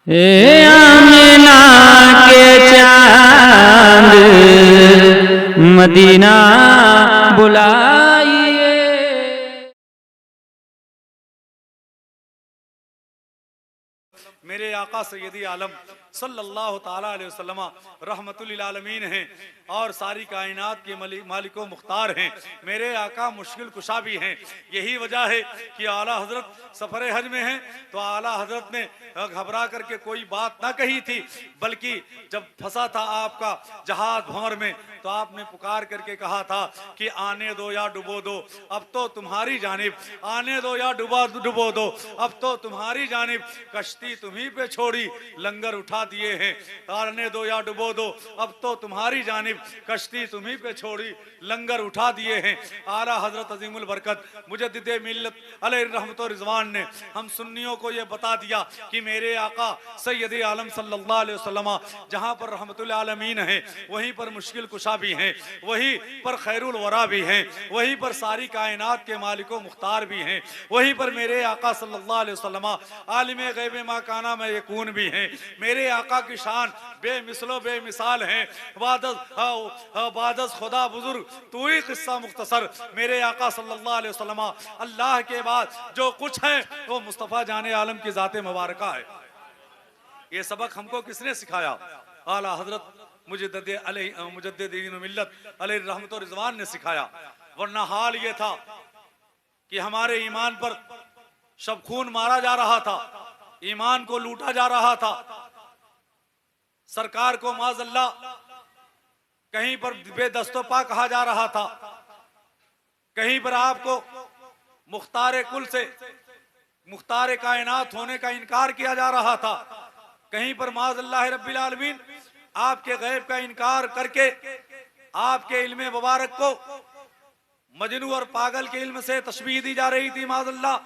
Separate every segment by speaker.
Speaker 1: ए आमिना के चांद मदीना बुलाइए।
Speaker 2: मेरे आका सैयदी आलम सल्लल्लाहु ताला अलैहि वसल्लम रहमतुल लिल आलमीन हैं और सारी कायनात के मालिक व मुख्तार हैं। मेरे आका मुश्किल कुशा भी हैं। यही वजह है कि आला हजरत सफर हज में हैं तो आला हजरत ने घबरा करके कोई बात ना कही थी, बल्कि जब फंसा था आपका जहाज भंवर में तो आपने पुकार करके कहा था कि आने दो या डुबो दो, अब तो तुम्हारी जानिब, आने दो या डुबो दो, अब तो तुम्हारी जानिब, कश्ती तुम्ही पे छोड़ी लंगर उठा दिए हैं। आने दो या डुबो दो, अब तो तुम्हारी जानिब, कश्ती तुम्ही पे छोड़ी लंगर उठा दिए हैं। आला हजरत अजीमुल बरकत मुजद्दिदे मिल्लत अलैहि रहमत व रिजवान ने हम सुन्नियों को यह बता दिया कि मेरे आका सैयद आलम सल्लल्लाहु अलैहि वसल्लम जहां पर रहमतुल आलमीन है वहीं पर मुश्किल कुशा भी हैं, वहीं पर खैरुल वरा भी हैं, वहीं पर सारी कायनात के मालिको मुख्तार भी हैं, वहीं पर मेरे आका सल्लल्लाहु अलैहि वसल्लम आलिम गैब मा काना में यकून भी हैं। मेरे आका की शान बेमिसलो बेमिसाल हैं। बादस खुदा बुजुर्ग तू ही किस्सा मुख्तसर। मेरे आका सल्लल्लाहु अलैहि वसल्लम अल्लाह के बाद जो कुछ है वो मुस्तफ़ा जाने आलम की ज़ाते मुबारका है। ये सबक हमको किसने सिखाया? आला हजरत मुजद्दिदीन मिल्लत अलैहि रहमत व रिजवान ने सिखाया। वरना हाल ये था कि हमारे ईमान पर शब खून मारा जा रहा था, ईमान को लूटा जा रहा था, सरकार को माज़अल्लाह कहीं पर बेदस्तोपा कहा जा रहा था, कहीं पर आपको मुख्तार कुल से मुख्तार कायनात होने का इनकार किया जा रहा था, कहीं पर माज़अल्लाह रब्बिल आलमीन आपके गैब का इनकार करके आपके इल्म मुबारक को मजनू और पागल के इल्म से तशबीह दी जा रही थी। माज़अल्लाह,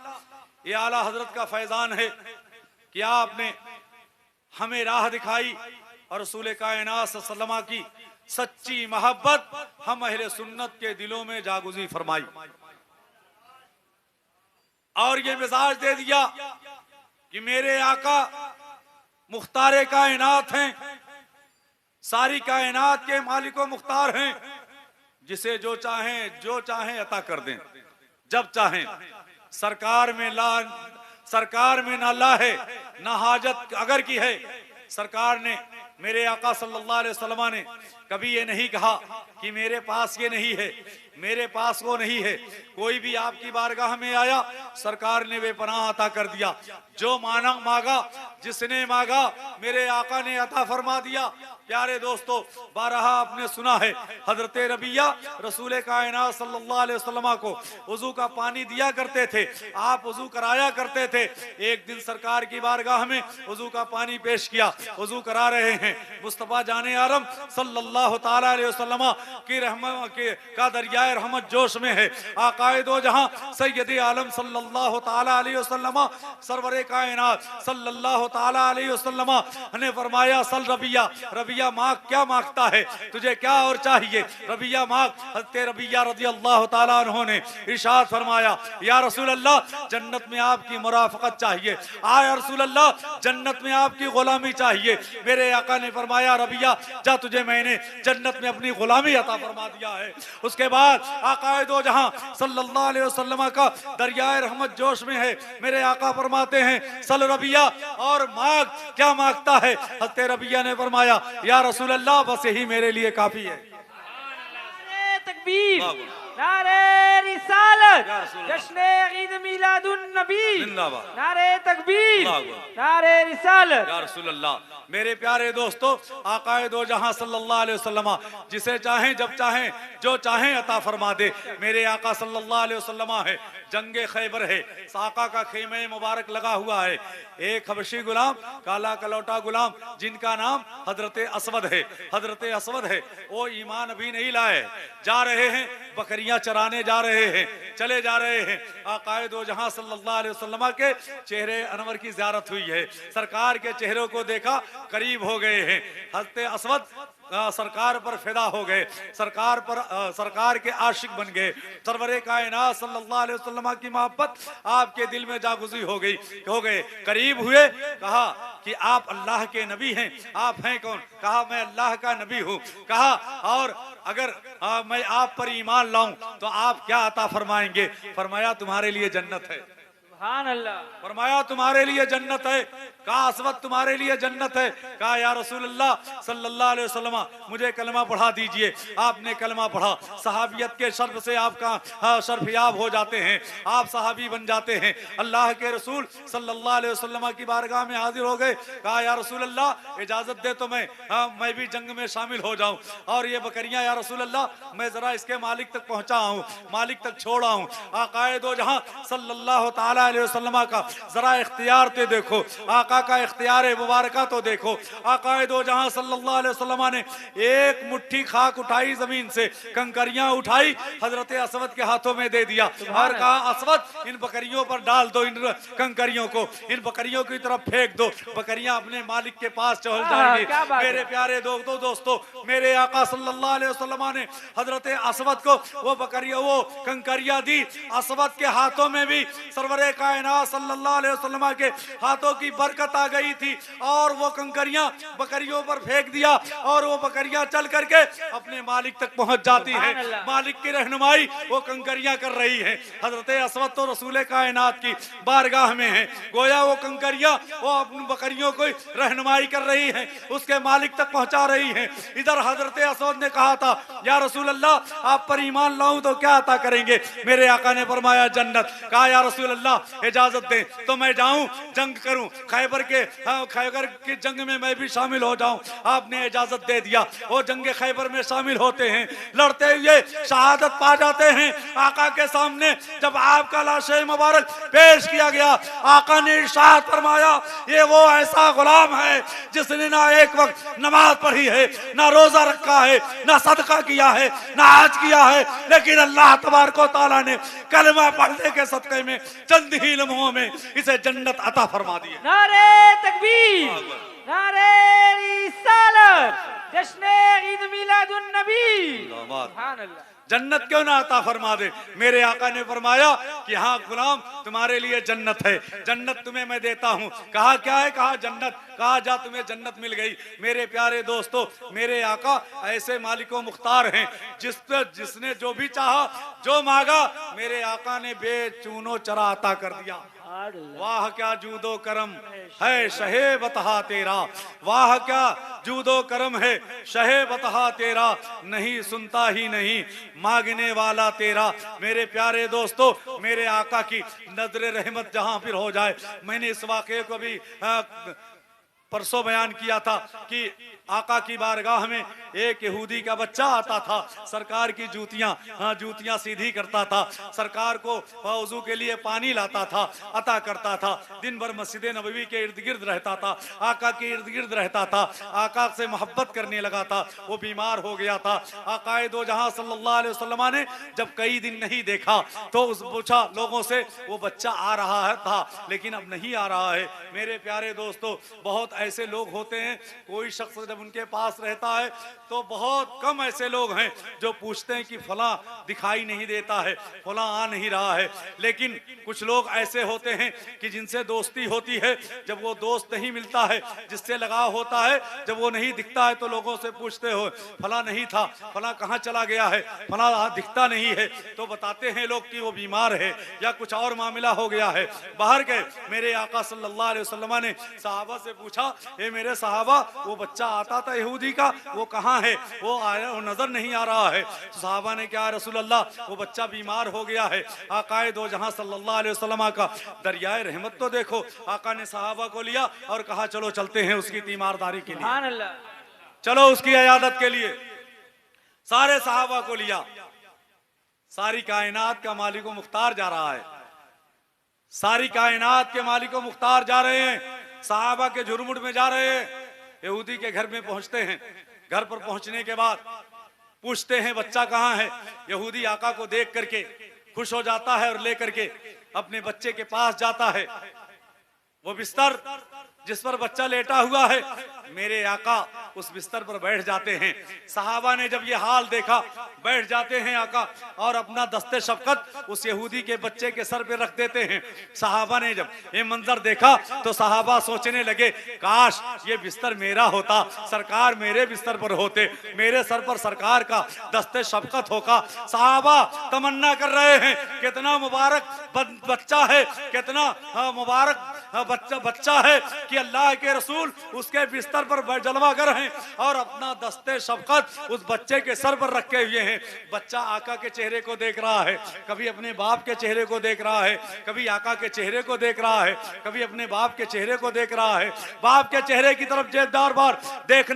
Speaker 2: ये आला हजरत का फैजान है कि आपने हमें राह दिखाई और रसूल कायनात सल्लल्लाहु की सच्ची मोहब्बत हम अहले सुन्नत के दिलों में जागुज़ी फरमाई और ये मिजाज दे दिया कि मेरे आका मुख्तार कायनात हैं, सारी कायनात के मालिक व मुख्तार हैं, जिसे जो चाहें अता कर दें जब चाहें। सरकार में ना ला है ना हाजत अगर की है। सरकार ने, मेरे आका सल्लल्लाहु अलैहि वसल्लम ने कभी ये नहीं कहा कि मेरे पास ये नहीं है, मेरे पास वो नहीं है। कोई भी आपकी बारगाह में आया, सरकार ने बेपनाह अता कर दिया। जो मांगा, जिसने मांगा मेरे आका ने अता फरमा दिया। प्यारे दोस्तों, बारहा आपने सुना है हजरत रबिया रसूल कायनात सल्लल्लाहु अलैहि वसल्लम को वजू का पानी दिया करते थे, आप वजू कराया करते थे। एक दिन सरकार की बारगाह में वजू का पानी पेश किया, वजू करा रहे हैं, मुस्तफ़ा जाने आलम सल्लल्लाहु ताला अलैहि वसल्लम की रहमत का दरियाए रहमत जोश में है। आकाए दो जहां सैयदी आलम सल्लल्लाहु ताला अलैहि वसल्लम सरवरे कायनात सल्लल्लाहु ताला अलैहि वसल्लम ने फरमाया, सल रबिया मांग, क्या मांगता है, तुझे क्या और चाहिए? रबिया मांग। हज़रत रबिया रज़ी अल्लाह ताला अन्हु ने इरशाद फरमाया, या रसूल अल्लाह जन्नत में आपकी मुराफकत चाहिए, आया रसूल अल्लाह जन्नत में आपकी गुलामी चाहिए। मेरे आका ने फरमाया, रबिया जा, तुझे मैंने जन्नत में अपनी गुलामी अता फरमा दिया है। उसके बाद आकाए दो जहां सल्लल्लाहु अलैहि वसल्लम का दरियाए रहमत जोश में है। मेरे आका फरमाते हैं, सल रबिया, और मांग, क्या मांगता है? हज़रत रबिया ने फरमाया, या रसूल अल्लाह बस यही मेरे लिए काफी है।
Speaker 3: नारे तकबीर, नारे रिसालत, जश्न ईद मिलादुन नबी, नारे तकबीर, नारे रिसालत।
Speaker 2: या रसूल अल्लाह, मेरे प्यारे दोस्तों, आकाए दो जहां सल्लल्लाहु अलैहि वसल्लम जिसे चाहें जब चाहें जो चाहें अता फरमा दे। मेरे आका सल्लल्लाहु अलैहि वसल्लम है, जंगे खैबर है, साका का खेमे मुबारक लगा हुआ है। एक हबशी गुलाम, काला कलौटा गुलाम, जिनका नाम हजरत असवद है, हजरत असवद है, वो ईमान अभी नहीं लाए, जा रहे हैं बकरियां चराने जा रहे हैं, चले जा रहे हैं। आकाए दो जहां सल्लल्लाहु अलैहि वसल्लम के चेहरे अनवर की ज़ियारत हुई है, सरकार के चेहरों को देखा, करीब हो गए हैं। हजरत असवद सरकार पर फिदा हो गए, सरकार के आशिक बन गए। सरवरे कायनात सल्लल्लाहु अलैहि वसल्लम की मोहब्बत आपके दिल में जागुज़ी हो गए। करीब हुए, कहा कि आप अल्लाह के नबी हैं। आप हैं कौन? कहा मैं अल्लाह का नबी हूँ। कहा और अगर मैं आप पर ईमान लाऊं तो आप क्या अता फरमाएंगे? फरमाया तुम्हारे लिए जन्नत है।
Speaker 3: सुभान अल्लाह।
Speaker 2: फरमाया तुम्हारे लिए जन्नत है। कहा अस्वद तुम्हारे लिए जन्नत है। कहा या रसूलुल्लाह सल्लल्लाहु अलैहि वसल्लम मुझे कलमा पढ़ा दीजिए। आपने कलमा पढ़ा। सहाबियत के शर्फ से आपका शर्फयाब हो जाते हैं, आप सहाबी बन जाते हैं। अल्लाह के रसूल सल्लल्लाहु अलैहि वसल्लम की बारगाह में हाजिर हो गए। कहा या रसूलुल्लाह इजाजत दे तो मैं भी जंग में शामिल हो जाऊं। और ये बकरियां या रसूलुल्लाह मैं जरा इसके मालिक तक पहुंचा हूं, मालिक तक छोड़ा हूं। आकाए दो जहां सल्लल्लाहु ताला अलैहि वसल्लम का जरा इख्तियार ते देखो, आका का इख्तियार मुबारका तो देखो। आकाए दो जहां सल्लल्लाहु अलैहि वसल्लम ने एक मुट्ठी खाक उठाई, जमीन से कंकरियां उठाई, हजरत असवद के हाथों में दे दिया और कहा असवद इन बकरियों पर डाल दो, इन कंकरियों को इन बकरियों की तरफ फेंक दो। बकरियां अपने मालिक के पास चल जाएंगी। मेरे प्यारे दोस्तों, मेरे आका सल्लल्लाहु अलैहि वसल्लम ने हजरत असवद को वो बकरियां, वो कंकरियां दी। असवद के हाथों में भी सरवरे कायनात सल्लल्लाहु अलैहि वसल्लम के हाथों की बरकत आ गई थी और वो कंकरियां बकरियों पर फेंक दिया और वो बकरियां चल करके अपने मालिक तक पहुंच जाती है। मालिक की रहनुमाई वो कंकरियां कर रही है। हजरत असवद तो रसूल कायनात की बारगाह में है, गोया वो कंकरियां वो अपनी बकरियों को रहनुमाई कर रही है, उसके मालिक तक पहुंचा रही है। इधर हजरत असवद ने कहा था या रसूल अल्लाह आप पर ईमान लाऊं तो क्या अता करेंगे? मेरे आका ने फरमाया जन्नत। कहा या रसूल अल्लाह इजाजत दें तो मैं जाऊं, जंग करूं, खैबर की जंग में मैं भी शामिल हो जाऊं। आपने इजाजत दे दिया। वो जंग खैबर में शामिल होते हैं, लड़ते हुए शहादत पा जाते हैं। आका के सामने जब आपका लाशे मुबारक पेश किया गया, आका ने इरशाद फरमाया ये वो ऐसा गुलाम है जिसने ना एक वक्त नमाज पढ़ी है, ना रोजा रखा है, ना सदका किया है, ना हज किया है, लेकिन अल्लाह तबारक व तआला ने कलमा पढ़ने के सदक़े में चंद ही लम्हों में इसे जन्नत अता फरमा दी।
Speaker 3: नारे तकबीर, नारे रिसालत, जश्न ईद मिलादुन नबी। सुभान अल्लाह।
Speaker 2: जन्नत क्यों ना अता फरमा दे? मेरे आका ने फरमाया कि हाँ गुलाम तुम्हारे लिए जन्नत है, जन्नत तुम्हें मैं देता हूँ। कहा क्या है? कहा जन्नत। कहा जा तुम्हें जन्नत मिल गई। मेरे प्यारे दोस्तों, मेरे आका ऐसे मालिको मुख्तार हैं जिसने जो भी चाहा, जो मांगा, मेरे आका ने बेचूनो चरा अता कर दिया। वाह क्या जूदो करम है शहे बतहा तेरा, वाह क्या जूदो करम है शहे बतहा तेरा, नहीं सुनता ही नहीं मांगने वाला तेरा। मेरे प्यारे दोस्तों, मेरे आका की नजर रहमत जहां फिर हो जाए। मैंने इस वाक़े को भी परसों बयान किया था कि आका की बारगाह में एक यहूदी का बच्चा आता था, सरकार की जूतियां सीधी करता था, सरकार को वज़ू के लिए पानी लाता था, अता करता था, दिन भर मस्जिद नबवी के इर्द गिर्द रहता था, आका के इर्द गिर्द रहता था, आका से मोहब्बत करने लगा था। वो बीमार हो गया था। आकाए दो जहां सल्लल्लाहु अलैहि वसल्लम ने जब कई दिन नहीं देखा तो उस पूछा लोगों से, वो बच्चा आ रहा है था लेकिन अब नहीं आ रहा है। मेरे प्यारे दोस्तों, बहुत ऐसे लोग होते हैं, कोई शख्स जब उनके पास रहता है तो बहुत कम ऐसे लोग हैं जो पूछते हैं कि फला दिखाई नहीं देता है, फला आ नहीं रहा है। लेकिन कुछ लोग ऐसे होते हैं कि जिनसे दोस्ती होती है, जब वो दोस्त नहीं मिलता है, जिससे लगाव होता है, जब वो नहीं दिखता है तो लोगों से पूछते हो फला नहीं था, फला कहाँ चला गया है, फला दिखता नहीं है, तो बताते हैं लोग कि वो बीमार है या कुछ और मामला हो गया है, बाहर गए। मेरे आका सल्लल्लाहु अलैहि वसल्लम ने सहाबा से पूछा, ए मेरे सहाबा, वो बच्चा आता था यहूदी का, वो कहाँ है? वो आया, वो नजर नहीं आ रहा है। तो सहाबा ने कहा, रसूल अल्लाह, वो बच्चा बीमार हो गया है। आकाए दो जहां सल्लल्लाहु अलैहि वसल्लम का दरियाए रहमत तो देखो। आका ने सहाबा को लिया और कहा चलो चलते हैं उसकी तीमारदारी के लिए, चलो उसकी इयादत के लिए। सारे सहाबा को लिया। सारी कायनात का मालिको मुख्तार जा रहा है, सारी कायनात के मालिको मुख्तार जा रहे हैं, सहाबा के झुरमुट में जा रहे हैं। यहूदी के घर में पहुंचते हैं। घर पर पहुंचने के बाद पूछते हैं बच्चा कहाँ है? यहूदी आका को देख करके खुश हो जाता है और लेकर के अपने बच्चे के पास जाता है। वो बिस्तर जिस पर बच्चा लेटा हुआ है, मेरे आका उस बिस्तर पर बैठ जाते हैं। सहाबा ने जब ये हाल देखा, बैठ जाते हैं आका और अपना दस्ते शफकत उस यहूदी के बच्चे के सर पे रख देते हैं। सहाबा ने जब ये मंजर देखा तो सहाबा सोचने लगे, काश ये बिस्तर मेरा होता, सरकार मेरे बिस्तर पर होते, मेरे सर पर सरकार का दस्ते शफकत होगा। सहाबा तमन्ना कर रहे हैं, कितना मुबारक बच्चा है, कितना मुबारक बच्चा है कि अल्लाह के रसूल उसके बिस्तर पर जलवागर हैं और अपना दस्ते शफकत उस बच्चे के सर पर रखे हुए हैं। बच्चा आका के चेहरे को देख रहा है, कभी अपने बाप के चेहरे को देख रहा है, कभी आका के चेहरे को देख रहा है, कभी अपने बाप के चेहरे को देख रहा है। बाप के चेहरे की तरफ जेदार बार देख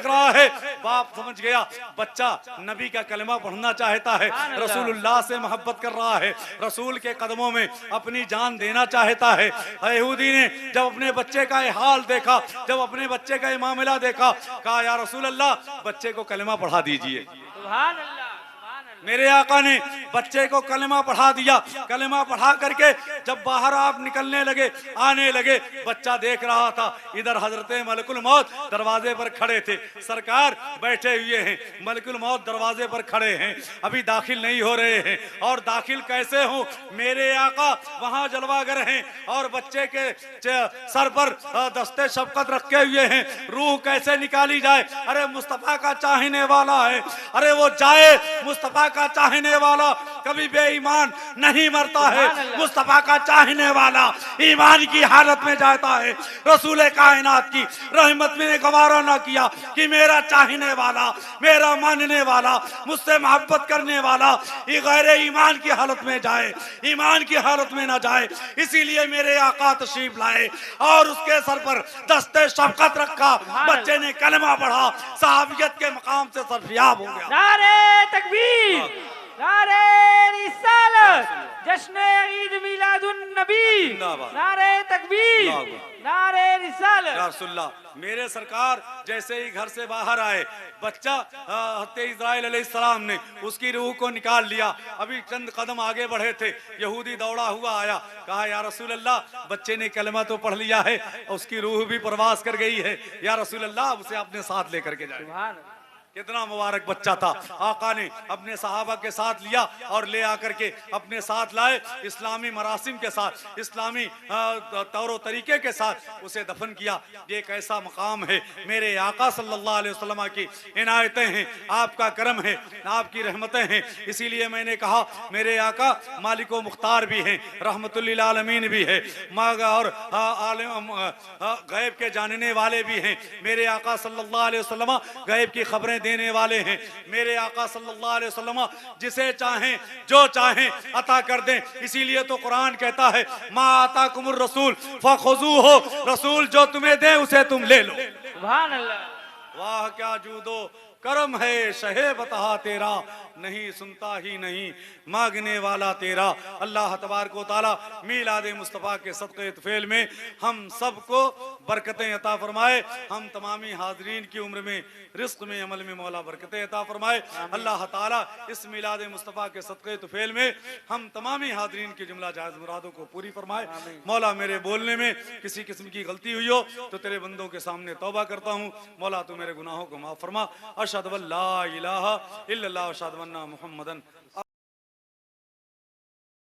Speaker 2: रहा है। बाप समझ गया बच्चा नबी का कलमा पढ़ना चाहता है, रसूलुल्लाह से मोहब्बत कर रहा है, रसूल के कदमों में अपनी जान देना चाहता है। यहूदी ने जब अपने बच्चे का ये हाल देखा, जब अपने बच्चे का ये मामला देखा, कहा या रसूल अल्लाह बच्चे को कलमा पढ़ा दीजिए।
Speaker 3: सुभान अल्लाह।
Speaker 2: मेरे आका ने बच्चे को कलमा पढ़ा दिया। कलमा पढ़ा करके जब बाहर आप निकलने लगे, आने लगे, बच्चा देख रहा था इधर हजरते मलकुल मौत दरवाजे पर खड़े थे, सरकार बैठे हुए हैं, मलकुल मौत दरवाजे पर खड़े हैं, अभी दाखिल नहीं हो रहे हैं। और दाखिल कैसे हो, मेरे आका वहां जलवागर हैं और बच्चे के सर पर दस्ते शफकत रखे हुए हैं। रूह कैसे निकाली जाए, अरे मुस्तफा का चाहने वाला है, अरे वो जाए, मुस्तफा का चाहने वाला कभी बेईमान नहीं मरता है, मुस्तफा का चाहने वाला ईमान की हालत में जाता है। रसूल कायनात की रहमत में गवारा ना किया कि मेरा चाहने वाला, मेरा मानने वाला, मुझसे मोहब्बत करने वाला ये गैर ईमान की हालत में जाए, ईमान की हालत में ना जाए। इसीलिए मेरे आका तशरीफ लाए और उसके सर पर दस्ते शफकत रखा, बच्चे ने कलमा पढ़ा, सहाबियत के मकाम से सरफियाब हो गया।
Speaker 3: नारे तकबीर, नारे रिसालत, जश्न ईद मिलादुन नबी, नारे तकबीर, नारे रिसालत।
Speaker 2: या रसूलल्लाह, मेरे सरकार जैसे ही घर से बाहर आए, बच्चा हज़रत इस्राइल अलैहिस्सलाम ने उसकी रूह को निकाल लिया। अभी चंद कदम आगे बढ़े थे, यहूदी दौड़ा हुआ आया, कहा या रसूल अल्लाह बच्चे ने कलमा तो पढ़ लिया है, उसकी रूह भी प्रवास कर गई है, या रसूल अल्लाह उसे अपने साथ लेकर के जाए। कितना मुबारक बच्चा था। आका ने अपने सहाबा के साथ लिया और ले आकर के अपने साथ लाए, इस्लामी मरासिम के साथ, इस्लामी तौर तरीके के साथ उसे दफन किया। ये एक ऐसा मकाम है, मेरे आका सल्लल्लाहु अलैहि वसल्लम की इनायतें हैं, आपका करम है, आपकी रहमतें हैं। इसीलिए मैंने कहा मेरे आका मालिको मुख्तार भी हैं, रहमतुल लिल आलमीन भी है, और गैब के जानने वाले भी हैं। मेरे आका सल्लल्लाहु अलैहि वसल्लम गैब की खबरें देने वाले हैं। मेरे आका सल्लल्लाहु अलैहि वसल्लम जिसे चाहें जो चाहें अता कर दें। इसीलिए तो कुरान कहता है मा आताकुमुर रसूल फखुज़ूहु, रसूल जो तुम्हें दे उसे तुम ले लो।
Speaker 3: सुभान अल्लाह।
Speaker 2: वाह क्या जूदो करम है शहे बता तेरा, नहीं सुनता ही नहीं मांगने वाला तेरा। अल्लाह तबारक व तआला मीलाद मुस्तफ़ा के सदक़े तुफ़ैल में हम सबको बरकतें अता फरमाए, हम तमामी हाज़रीन की उम्र में, रिज़्क़ में, अमल में मौला बरकतें अता फरमाए। अल्लाह ताला इस मीलाद मुस्तफ़ा के सदक़े तुफ़ैल में हम तमामी हाज़रीन की जुमला जायज़ मुरादों को पूरी फरमाए। मौला मेरे बोलने में किसी किस्म की गलती हुई हो तो तेरे बंदों के सामने तौबा करता हूँ। मौला तू मेरे गुनाहों को माफ़ फरमा। अशहदु अल्ला इलाहा इल्लल्लाह व अशहदु अन्ना मुहम्मदन